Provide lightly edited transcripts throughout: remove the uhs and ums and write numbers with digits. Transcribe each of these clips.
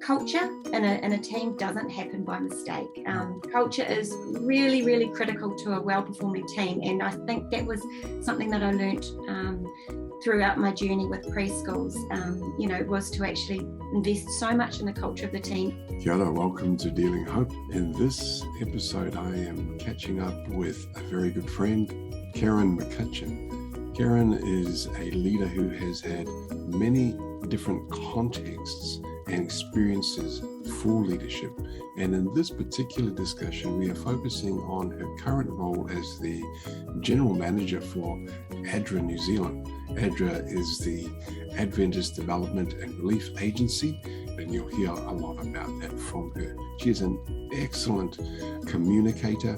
culture in a team doesn't happen by mistake. Culture is really, really critical to a well-performing team, and I think that was something that I learnt throughout my journey with preschools, was to actually invest so much in the culture of the team. Kia ora, welcome to Dealing Hope. In this episode, I am catching up with a very good friend, Keryn McCutcheon. Keryn is a leader who has had many different contexts and experiences for leadership. And in this particular discussion, we are focusing on her current role as the General Manager for ADRA New Zealand. ADRA is the Adventist Development and Relief Agency, and you'll hear a lot about that from her. She is an excellent communicator,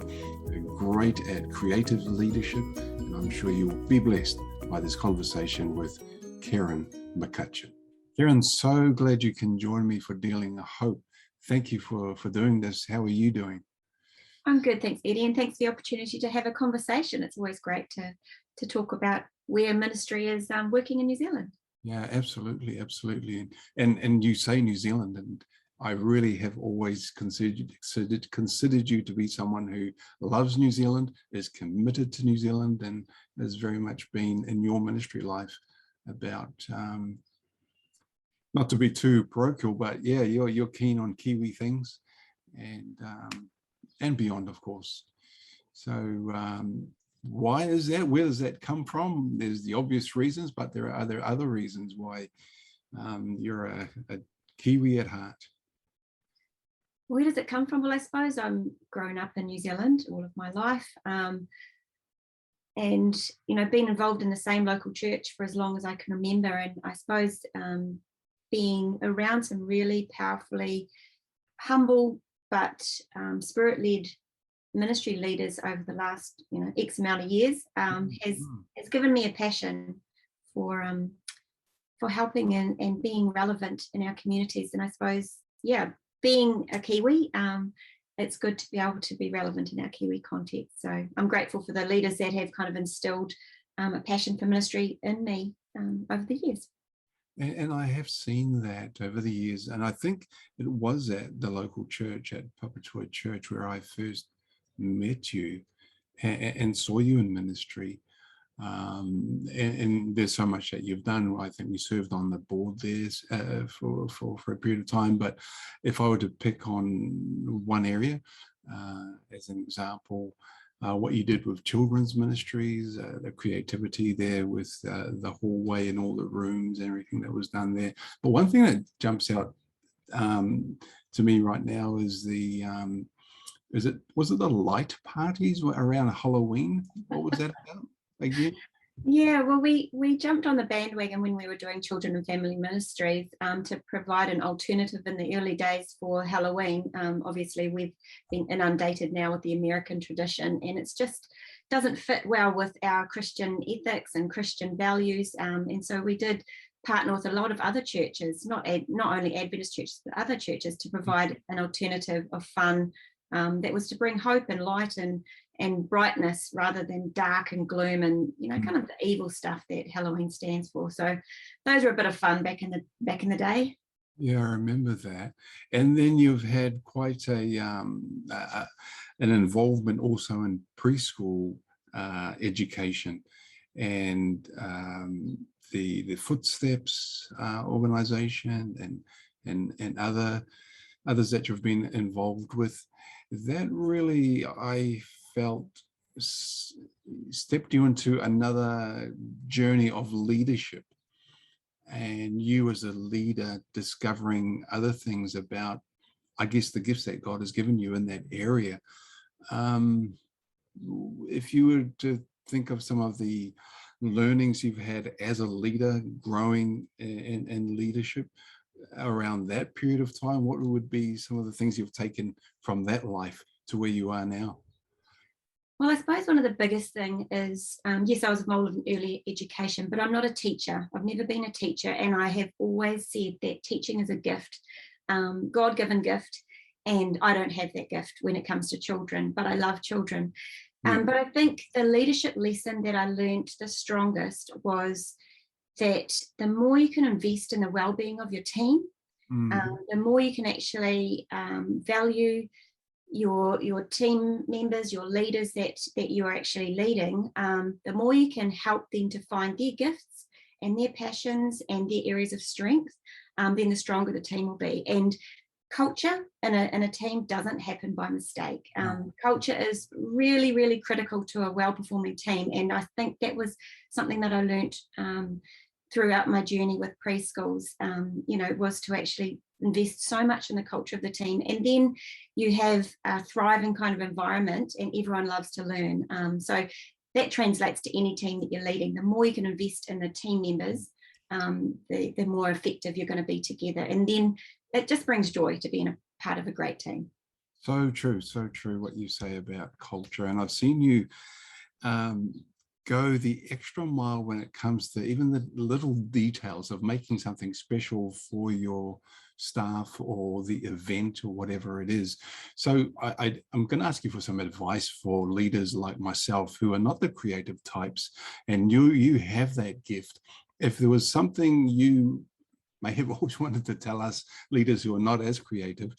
great at creative leadership, and I'm sure you'll be blessed by this conversation with Keryn McCutcheon. Keryn, so glad you can join me for Dealing Hope. Thank you for doing this. How are you doing? I'm good, thanks, Eddie, and thanks for the opportunity to have a conversation. It's always great to talk about where ministry is working in New Zealand. Yeah, absolutely. And you say New Zealand, and I really have always considered you to be someone who loves New Zealand, is committed to New Zealand, and has very much been in your ministry life about not to be too parochial, but yeah, you're keen on Kiwi things and beyond, of course. So why is that? Where does that come from? There's the obvious reasons, but there are other reasons why you're a Kiwi at heart. Where does it come from? Well, I suppose I'm grown up in New Zealand all of my life, and been involved in the same local church for as long as I can remember. And I suppose being around some really powerfully humble but spirit-led ministry leaders over the last X amount of years has given me a passion for helping and being relevant in our communities. And I suppose, being a Kiwi, it's good to be able to be relevant in our Kiwi context. So I'm grateful for the leaders that have kind of instilled a passion for ministry in me over the years. And I have seen that over the years. And I think it was at the local church, at Papatoetoe Church, where I first met you and saw you in ministry. And there's so much that you've done. I think we served on the board there for a period of time. But if I were to pick on one area as an example, what you did with children's ministries, the creativity there with the hallway and all the rooms and everything that was done there. But one thing that jumps out to me right now is was it the light parties around Halloween? What was that about again? Yeah, well, we jumped on the bandwagon when we were doing children and family ministries to provide an alternative in the early days for Halloween. Obviously, we've been inundated now with the American tradition, and it's just doesn't fit well with our Christian ethics and Christian values. And so we did partner with a lot of other churches, not only Adventist churches, but other churches, to provide an alternative of fun that was to bring hope and light and brightness rather than dark and gloom and kind of the evil stuff that Halloween stands for. So those were a bit of fun back in the day. Yeah, I remember that. And then you've had quite an involvement also in preschool education and the Footsteps organization and others that you've been involved with. That really, I felt, stepped you into another journey of leadership, and you as a leader discovering other things about, I guess, the gifts that God has given you in that area. If you were to think of some of the learnings you've had as a leader growing in leadership around that period of time, what would be some of the things you've taken from that life to where you are now? Well, I suppose one of the biggest things is, yes, I was involved in early education, but I'm not a teacher. I've never been a teacher, and I have always said that teaching is a gift, God-given gift, and I don't have that gift when it comes to children, but I love children. But I think the leadership lesson that I learned the strongest was that the more you can invest in the well-being of your team, The more you can actually value your team members, your leaders that you're actually leading, the more you can help them to find their gifts and their passions and their areas of strength, then the stronger the team will be. And culture in a team doesn't happen by mistake. Culture is really, really critical to a well-performing team. And I think that was something that I learned throughout my journey with preschools, was to actually invest so much in the culture of the team. And then you have a thriving kind of environment and everyone loves to learn. So that translates to any team that you're leading. The more you can invest in the team members, the more effective you're going to be together. And then it just brings joy to being a part of a great team. So true what you say about culture. And I've seen you go the extra mile when it comes to even the little details of making something special for your staff or the event or whatever it is. So I'm going to ask you for some advice for leaders like myself who are not the creative types, and you have that gift. If there was something you may have always wanted to tell us leaders who are not as creative,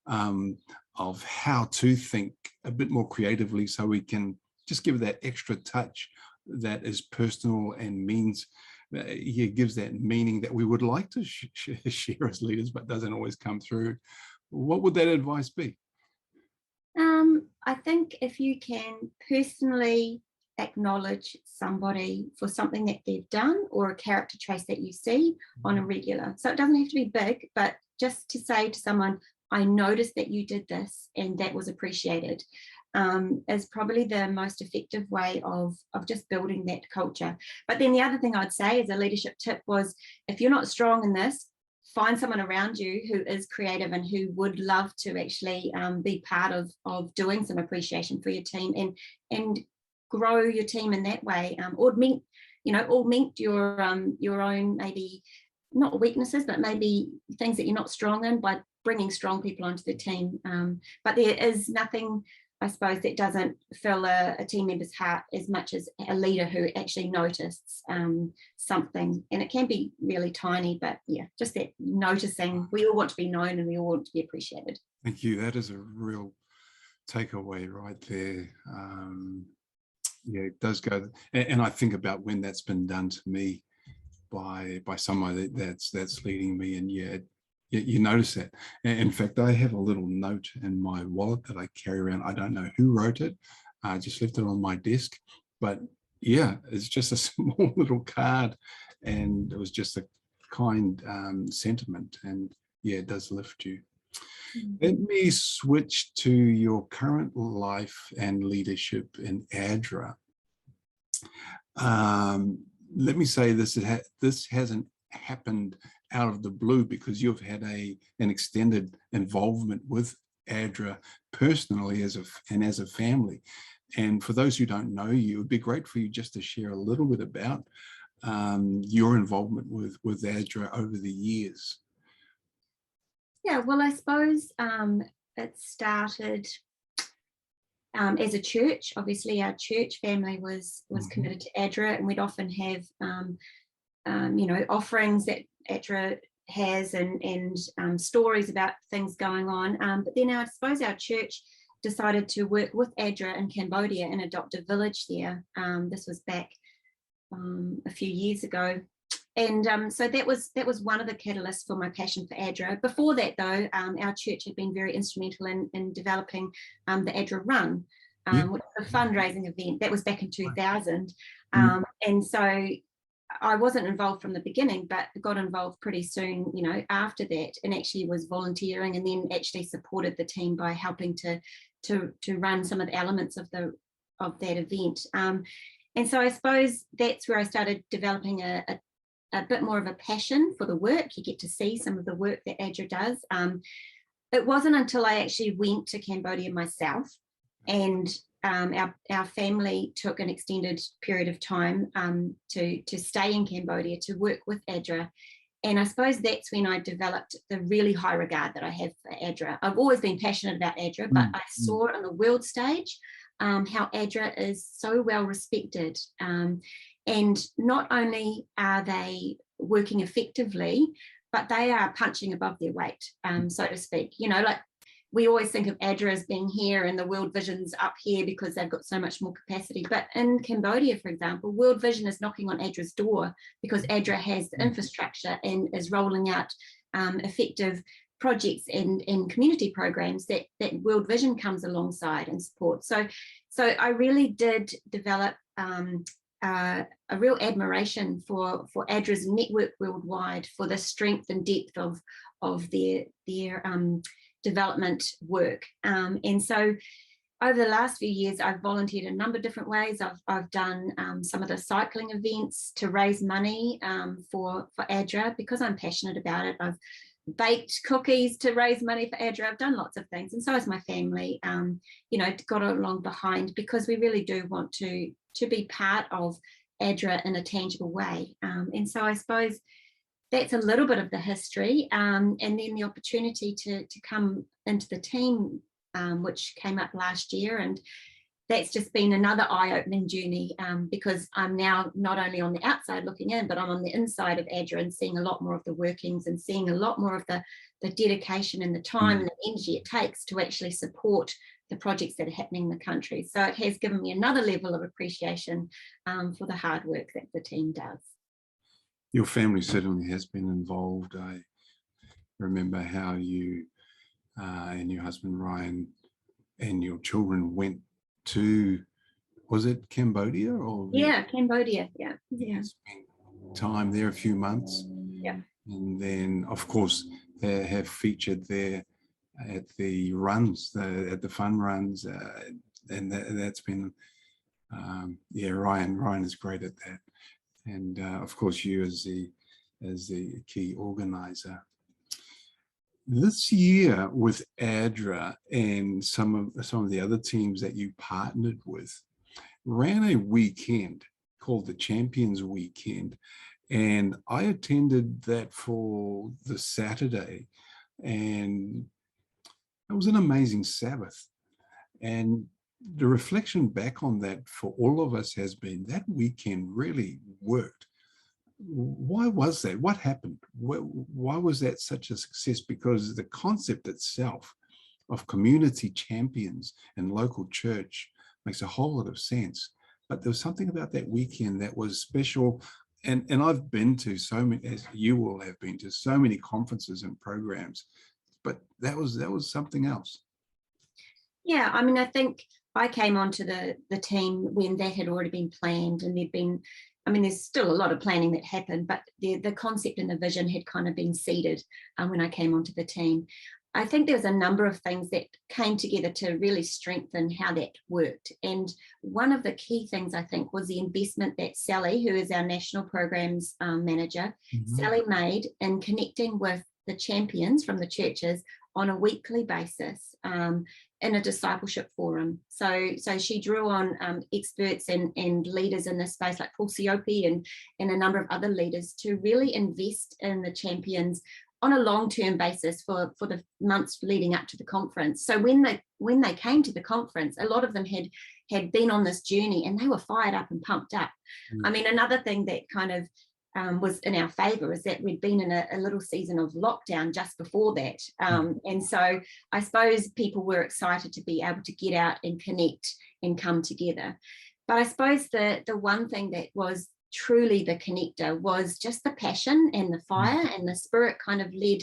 of how to think a bit more creatively so we can just give that extra touch that is personal and means, gives that meaning that we would like to share as leaders, but doesn't always come through, what would that advice be? I think if you can personally acknowledge somebody for something that they've done or a character trait that you see on a regular. So it doesn't have to be big, but just to say to someone, I noticed that you did this and that was appreciated, is probably the most effective way of just building that culture. But then the other thing I'd say as a leadership tip was, if you're not strong in this, find someone around you who is creative and who would love to actually be part of doing some appreciation for your team and grow your team in that way, augment your own, maybe not weaknesses, but maybe things that you're not strong in, by bringing strong people onto the team. But there is nothing, I suppose, that doesn't fill a team member's heart as much as a leader who actually noticed something. And it can be really tiny, but yeah, just that noticing. We all want to be known and we all want to be appreciated. Thank you. That is a real takeaway right there. Yeah, it does go. And I think about when that's been done to me by someone that's leading me, and you notice that. In fact, I have a little note in my wallet that I carry around. I don't know who wrote it. I just left it on my desk. But yeah, it's just a small little card, and it was just a kind sentiment. And yeah, it does lift you. Let me switch to your current life and leadership in ADRA. Let me say this hasn't happened out of the blue, because you've had an extended involvement with ADRA personally as a family. And for those who don't know you, it would be great for you just to share a little bit about your involvement with ADRA over the years. Yeah, well, I suppose it started as a church. Obviously, our church family was committed to ADRA, and we'd often have offerings that ADRA has and stories about things going on. But then I suppose our church decided to work with ADRA in Cambodia and adopt a village there. This was back a few years ago. And so that was one of the catalysts for my passion for ADRA. Before that, though, our church had been very instrumental in developing the ADRA Run, which was a fundraising event. That was back in 2000. And so I wasn't involved from the beginning, but got involved pretty soon, after that, and actually was volunteering, and then actually supported the team by helping to run some of the elements of that event. And so I suppose that's where I started developing a bit more of a passion for the work. You get to see some of the work that ADRA does. It wasn't until I actually went to Cambodia myself, and our family took an extended period of time to stay in Cambodia to work with ADRA. And I suppose that's when I developed the really high regard that I have for ADRA. I've always been passionate about ADRA, but I saw on the world stage how ADRA is so well respected. And not only are they working effectively, but they are punching above their weight, so to speak. Like we always think of ADRA as being here and the World Vision's up here because they've got so much more capacity. But in Cambodia, for example, World Vision is knocking on ADRA's door because ADRA has the infrastructure and is rolling out effective projects and community programs that World Vision comes alongside and supports. So I really did develop a real admiration for ADRA's network worldwide, for the strength and depth of their development work. And so over the last few years, I've volunteered in a number of different ways. I've done some of the cycling events to raise money for ADRA because I'm passionate about it. I've baked cookies to raise money for ADRA. I've done lots of things, and so has my family. Got along behind because we really do want to be part of ADRA in a tangible way. And so I suppose that's a little bit of the history, and then the opportunity to come into the team, which came up last year, and that's just been another eye-opening journey, because I'm now not only on the outside looking in, but I'm on the inside of ADRA and seeing a lot more of the workings and seeing a lot more of the dedication and the time and the energy it takes to actually support the projects that are happening in the country. So it has given me another level of appreciation for the hard work that the team does. Your family certainly has been involved. I remember how you and your husband Ryan and your children went to, was it Cambodia or? Yeah, Cambodia. Yeah. Spent time there, a few months. Yeah. And then, of course, they have featured there at the runs, at the fun runs, and that's been, Ryan is great at that. And of course, you as the key organizer. This year with ADRA and some of the other teams that you partnered with ran a weekend called the Champions Weekend, and I attended that for the Saturday, and it was an amazing Sabbath. And the reflection back on that for all of us has been that weekend really worked. Why was that? What happened? Why was that such a success? Because the concept itself of community champions and local church makes a whole lot of sense. But there was something about that weekend that was special. And I've been to so many, as you all have been to, so many conferences and programs, but that was something else. Yeah, I mean, I think I came onto the team when that had already been planned, and there's still a lot of planning that happened, but the concept and the vision had kind of been seeded when I came onto the team. I think there was a number of things that came together to really strengthen how that worked. And one of the key things, I think, was the investment that Sally, who is our national programs manager, Sally made in connecting with the champions from the churches on a weekly basis in a discipleship forum. So she drew on experts and leaders in this space like Paul Siopi and a number of other leaders to really invest in the champions on a long-term basis for the months leading up to the conference. So when they came to the conference, a lot of them had been on this journey and they were fired up and pumped up. I mean, another thing that kind of was in our favor is that we'd been in a little season of lockdown just before that. And so I suppose people were excited to be able to get out and connect and come together. But I suppose the one thing that was truly the connector was just the passion and the fire and the spirit kind of led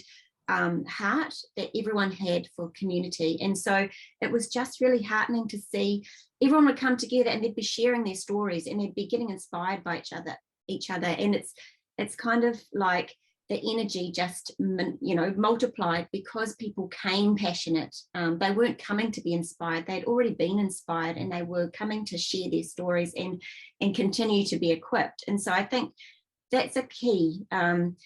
heart that everyone had for community. And so it was just really heartening to see everyone would come together and they'd be sharing their stories and they'd be getting inspired by each other. And it's kind of like the energy just multiplied because people came passionate. They weren't coming to be inspired, they'd already been inspired, and they were coming to share their stories and continue to be equipped. And so I think that's a key. When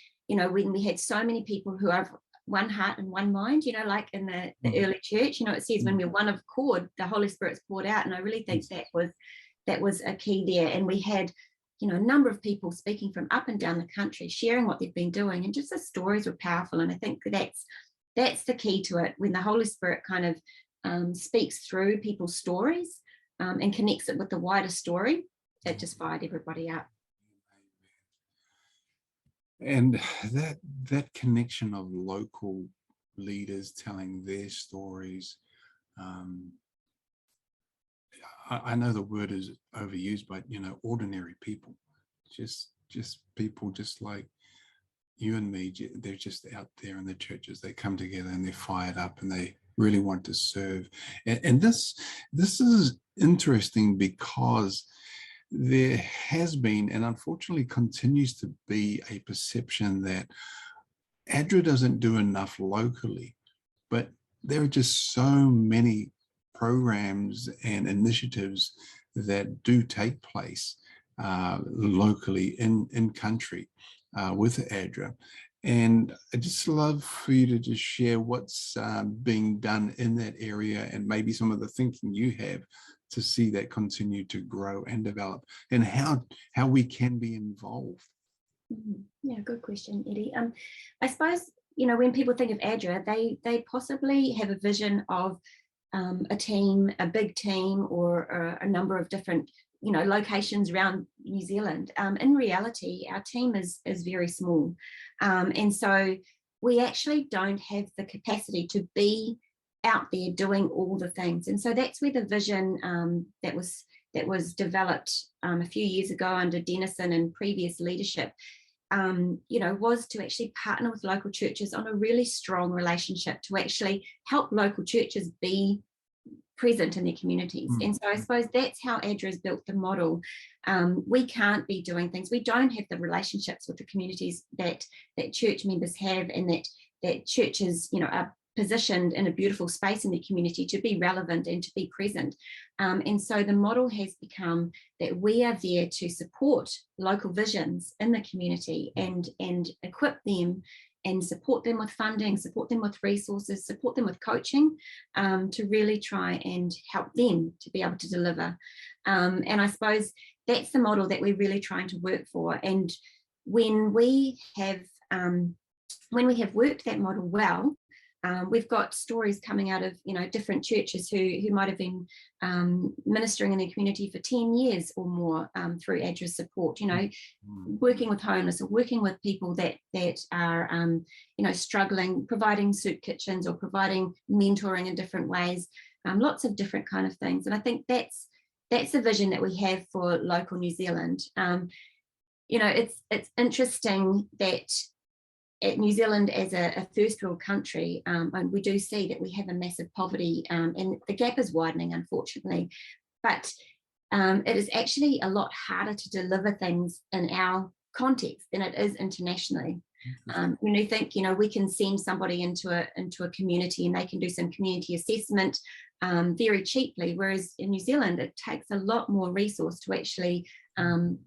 we had so many people who have one heart and one mind, like in the early church, it says when we're one of accord, the Holy Spirit's poured out. And I really think that was a key there. And we had a number of people speaking from up and down the country, sharing what they've been doing, and just the stories were powerful. And I think that's the key to it, when the Holy Spirit kind of speaks through people's stories and connects it with the wider story. It just fired everybody up. And that connection of local leaders telling their stories, I know the word is overused, but ordinary people, just people just like you and me. They're just out there in the churches. They come together and they're fired up and they really want to serve. And this is interesting because there has been, and unfortunately continues to be, a perception that ADRA doesn't do enough locally, but there are just so many programs and initiatives that do take place locally in country with ADRA. And I'd just love for you to just share what's being done in that area, and maybe some of the thinking you have to see that continue to grow and develop, and how we can be involved. Yeah, good question, Eddie. I suppose, when people think of ADRA, they possibly have a vision of a team, a big team, or a number of different locations around New Zealand. In reality, our team is very small, and so we actually don't have the capacity to be out there doing all the things. And so that's where the vision that was developed a few years ago under Denison and previous leadership, was to actually partner with local churches on a really strong relationship to actually help local churches be present in their communities. And so I suppose that's how ADRA has built the model. We can't be doing things. We don't have the relationships with the communities that church members have, and that churches, are positioned in a beautiful space in the community to be relevant and to be present. And so the model has become that we are there to support local visions in the community and equip them and support them with funding, support them with resources, support them with coaching, to really try and help them to be able to deliver. And I suppose that's the model that we're really trying to work for. And when we have worked that model well, we've got stories coming out of different churches who might have been ministering in their community for 10 years or more through ADRA support, working with homeless or working with people that are struggling, providing soup kitchens or providing mentoring in different ways, lots of different kind of things. And I think that's the vision that we have for local New Zealand. It's interesting that at New Zealand as a first world country, and we do see that we have a massive poverty, and the gap is widening, unfortunately. But it is actually a lot harder to deliver things in our context than it is internationally. When you think, we can send somebody into a community and they can do some community assessment very cheaply, whereas in New Zealand it takes a lot more resource to actually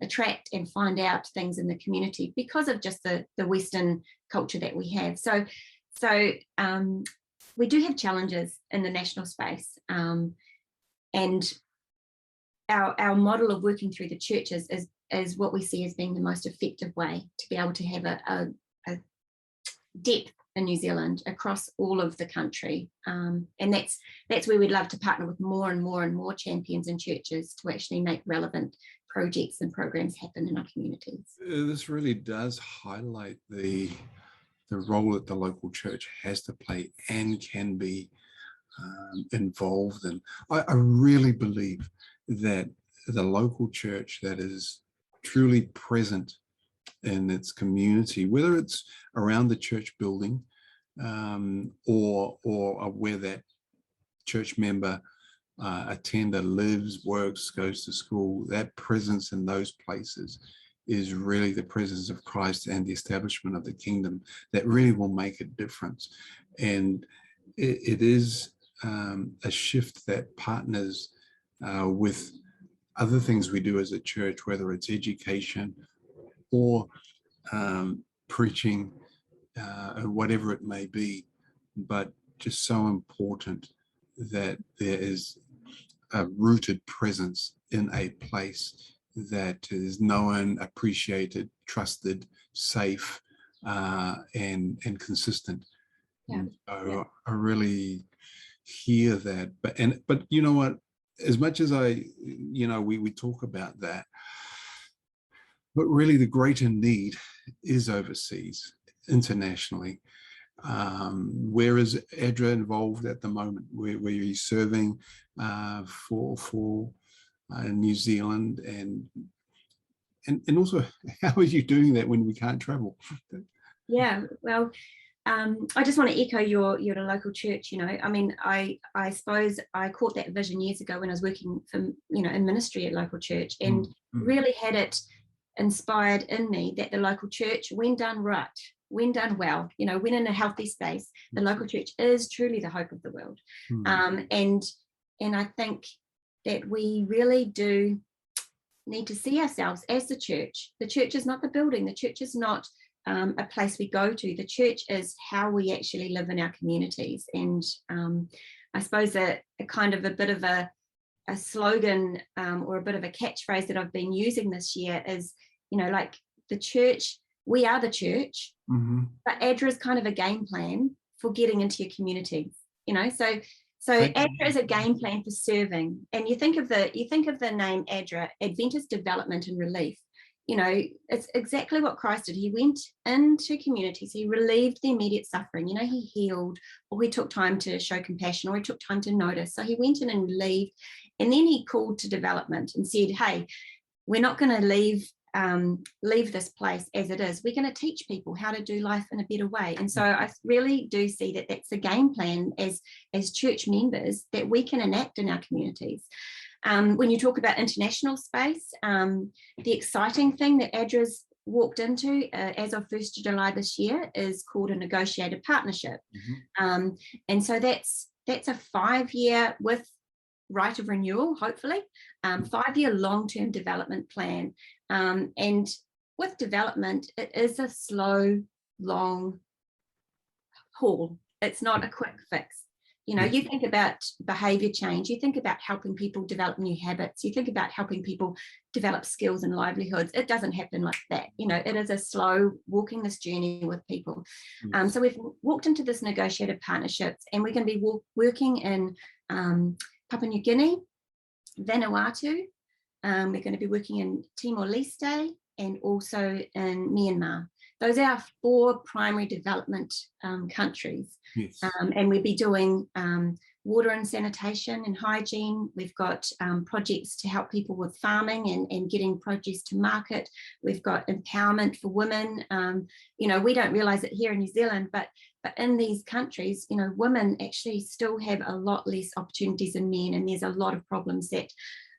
attract and find out things in the community because of just the Western culture that we have. So we do have challenges in the national space, and our model of working through the churches is what we see as being the most effective way to be able to have a depth in New Zealand across all of the country, and that's where we'd love to partner with more and more and more champions and churches to actually make relevant projects and programs happen in our communities. This really does highlight the role that the local church has to play and can be involved in. I really believe that the local church that is truly present in its community, whether it's around the church building or where that church member attender lives, works, goes to school, that presence in those places is really the presence of Christ and the establishment of the kingdom that really will make a difference. And it is a shift that partners with other things we do as a church, whether it's education or preaching, whatever it may be, but just so important that there is a rooted presence in a place that is known, appreciated, trusted, safe, and consistent. Yeah. So I really hear that. But you know what? As much as we talk about that, but really the greater need is overseas, internationally. Where is ADRA involved at the moment? Where are you serving for New Zealand, and also how are you doing that when we can't travel? Yeah, well, I just want to echo your local church. I mean, I suppose I caught that vision years ago when I was working for, in ministry at local church, and really had it inspired in me that the local church, when done right, when done well, when in a healthy space, the local church is truly the hope of the world. And I think that we really do need to see ourselves as the church. The church is not the building. The church is not a place we go to. The church is how we actually live in our communities. And I suppose a kind of a bit of a slogan or a bit of a catchphrase that I've been using this year is, like the church, we are the church, but ADRA is kind of a game plan for getting into your communities, So ADRA is a game plan for serving. And you think of the name ADRA, Adventist Development and Relief. It's exactly what Christ did. He went into communities, he relieved the immediate suffering, he healed, or he took time to show compassion, or he took time to notice. So he went in and relieved, and then he called to development and said, hey, we're not going to leave this place as it is. We're going to teach people how to do life in a better way. And so I really do see that that's a game plan as church members that we can enact in our communities. When you talk about international space, the exciting thing that ADRA's walked into as of 1st of July this year is called a negotiated partnership. And so that's a 5-year with right of renewal, hopefully, 5-year long-term development plan. And with development, it is a slow, long haul. It's not a quick fix. You think about behavior change, you think about helping people develop new habits, you think about helping people develop skills and livelihoods. It doesn't happen like that. It is a slow walking this journey with people. So we've walked into this negotiated partnerships, and we're going to be working in Papua New Guinea, Vanuatu. We're going to be working in Timor-Leste and also in Myanmar. Those are our 4 primary development countries. Yes. And we'll be doing water and sanitation and hygiene. We've got projects to help people with farming and getting produce to market. We've got empowerment for women. We don't realise it here in New Zealand, but in these countries, women actually still have a lot less opportunities than men, and there's a lot of problems that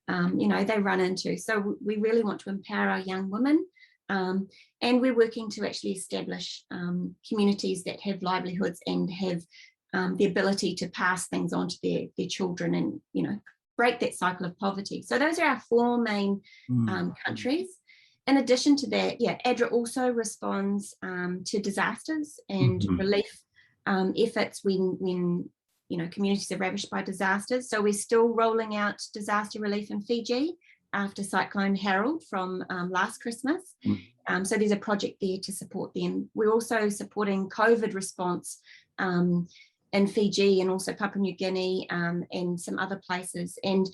they run into. So we really want to empower our young women. And we're working to actually establish communities that have livelihoods and have the ability to pass things on to their children and, break that cycle of poverty. So those are our 4 main countries. In addition to that, ADRA also responds to disasters and relief efforts when communities are ravaged by disasters. So we're still rolling out disaster relief in Fiji after Cyclone Harold from last Christmas. So there's a project there to support them. We're also supporting COVID response in Fiji and also Papua New Guinea and some other places. And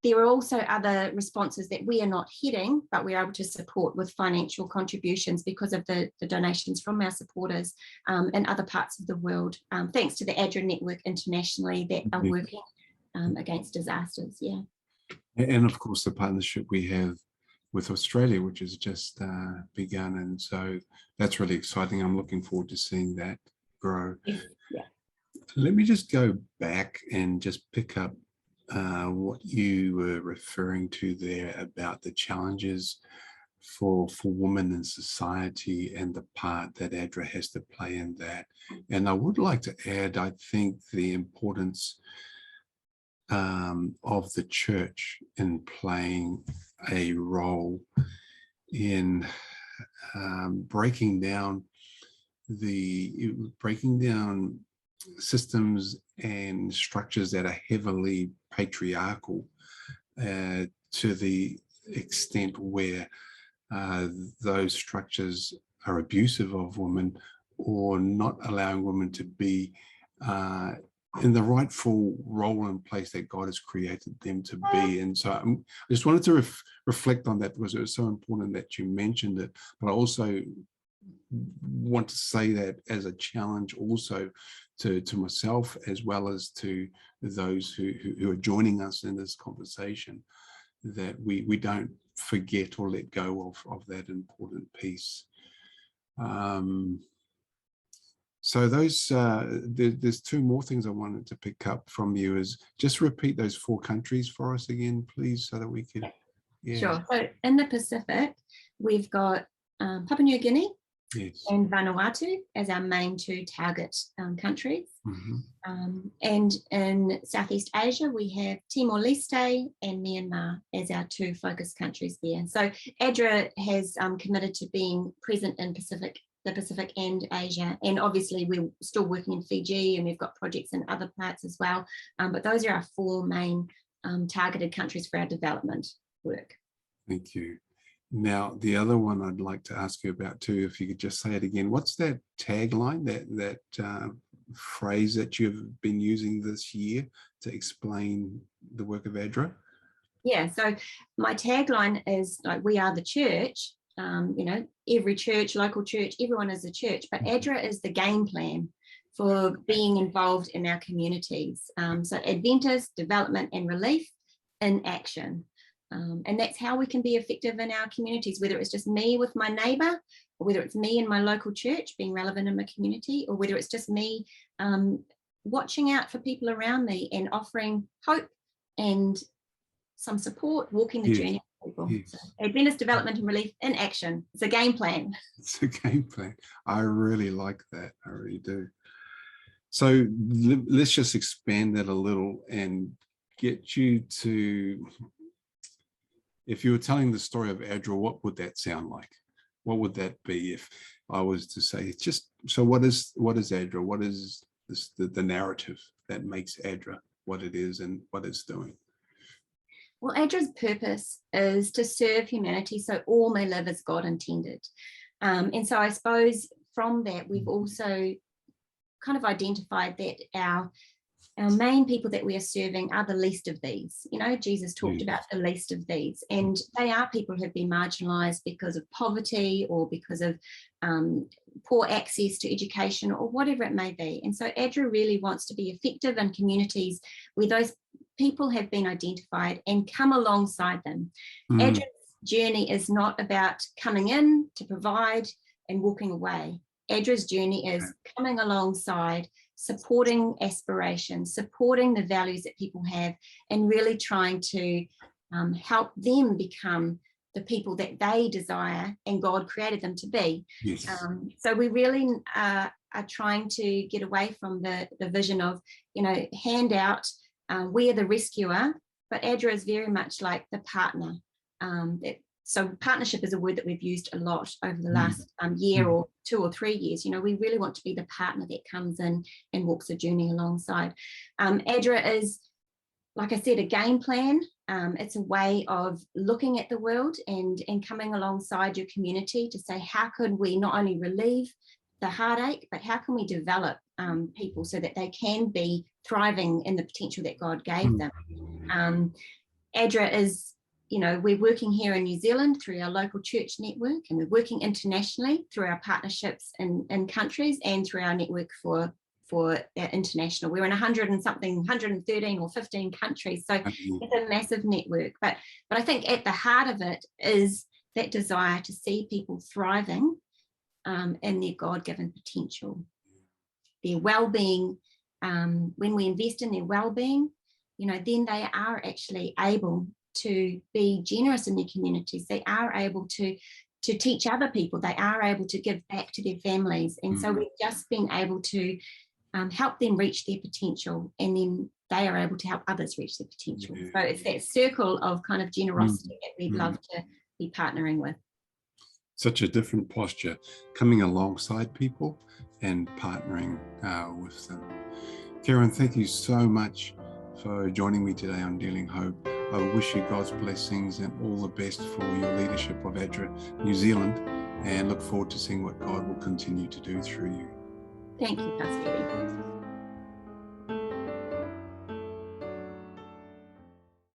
there are also other responses that we are not heading, but we're able to support with financial contributions because of the donations from our supporters in other parts of the world, thanks to the ADRA network internationally that are working against disasters. Yeah. And of course, the partnership we have with Australia, which has just begun. And so that's really exciting. I'm looking forward to seeing that grow. Yeah. Let me just go back and just pick up what you were referring to there about the challenges for women in society and the part that ADRA has to play in that. And I would like to add, I think, the importance of the church in playing a role in breaking down systems and structures that are heavily patriarchal to the extent where those structures are abusive of women or not allowing women to be in the rightful role and place that God has created them to be. And so I just wanted to reflect on that, because it was so important that you mentioned it. But I also want to say that as a challenge also to myself, as well as to those who are joining us in this conversation, that we don't forget or let go of that important piece. So those there's two more things I wanted to pick up from you. Is just repeat those 4 countries for us again, please, so that we could. Yeah. Sure. So in the Pacific, we've got Papua New Guinea, yes, and Vanuatu as our main 2 target countries. Mm-hmm. And in Southeast Asia, we have Timor-Leste and Myanmar as our 2 focus countries there. So ADRA has committed to being present in the Pacific and Asia, and obviously we're still working in Fiji, and we've got projects in other parts as well, but those are our 4 main targeted countries for our development work. Thank you. Now, the other one I'd like to ask you about too, if you could just say it again, what's that tagline, that phrase that you've been using this year to explain the work of ADRA? Yeah, so my tagline is like, we are the church. Every church, local church, everyone is a church, but ADRA is the game plan for being involved in our communities. So Adventist, development and relief in action. And that's how we can be effective in our communities, whether it's just me with my neighbour, or whether it's me in my local church being relevant in my community, or whether it's just me watching out for people around me and offering hope and some support, walking the journey with people. Yes. So Adventist, development and relief in action. It's a game plan. It's a game plan. I really like that. I really do. So let's just expand that a little and get you to, if you were telling the story of ADRA, what would that sound like? What would that be if I was to say, just, so what is ADRA? What is the narrative that makes ADRA what it is and what it's doing? Well, ADRA's purpose is to serve humanity so all may live as God intended. And so I suppose from that, we've also kind of identified that our main people that we are serving are the least of these. Jesus talked about the least of these, and they are people who have been marginalised because of poverty or because of poor access to education or whatever it may be. And so ADRA really wants to be effective in communities where those people have been identified and come alongside them. ADRA's journey is not about coming in to provide and walking away. ADRA's journey is coming alongside, supporting aspirations, supporting the values that people have, and really trying to help them become the people that they desire and God created them to be. Yes. So we really are trying to get away from the vision of, handout. We are the rescuer, but ADRA is very much like the partner. So partnership is a word that we've used a lot over the last year or 2 or 3 years. We really want to be the partner that comes in and walks the journey alongside. ADRA is, like I said, a game plan. It's a way of looking at the world and coming alongside your community to say, how could we not only relieve the heartache, but how can we develop people so that they can be thriving in the potential that God gave them? ADRA is, we're working here in New Zealand through our local church network, and we're working internationally through our partnerships in countries and through our network for international. We're in 113 or 15 countries, so it's a massive network. But I think at the heart of it is that desire to see people thriving in their God-given potential, their well-being. When we invest in their well-being, then they are actually able to be generous in their communities. They are able to teach other people. They are able to give back to their families. And so we've just been able to help them reach their potential, and then they are able to help others reach their potential. Yeah. So it's that circle of kind of generosity that we'd love to be partnering with. Such a different posture, coming alongside people and partnering with them. Keryn, thank you so much for joining me today on Dealing Hope. I wish you God's blessings and all the best for your leadership of ADRA New Zealand, and look forward to seeing what God will continue to do through you. Thank you, Pastor Eddie.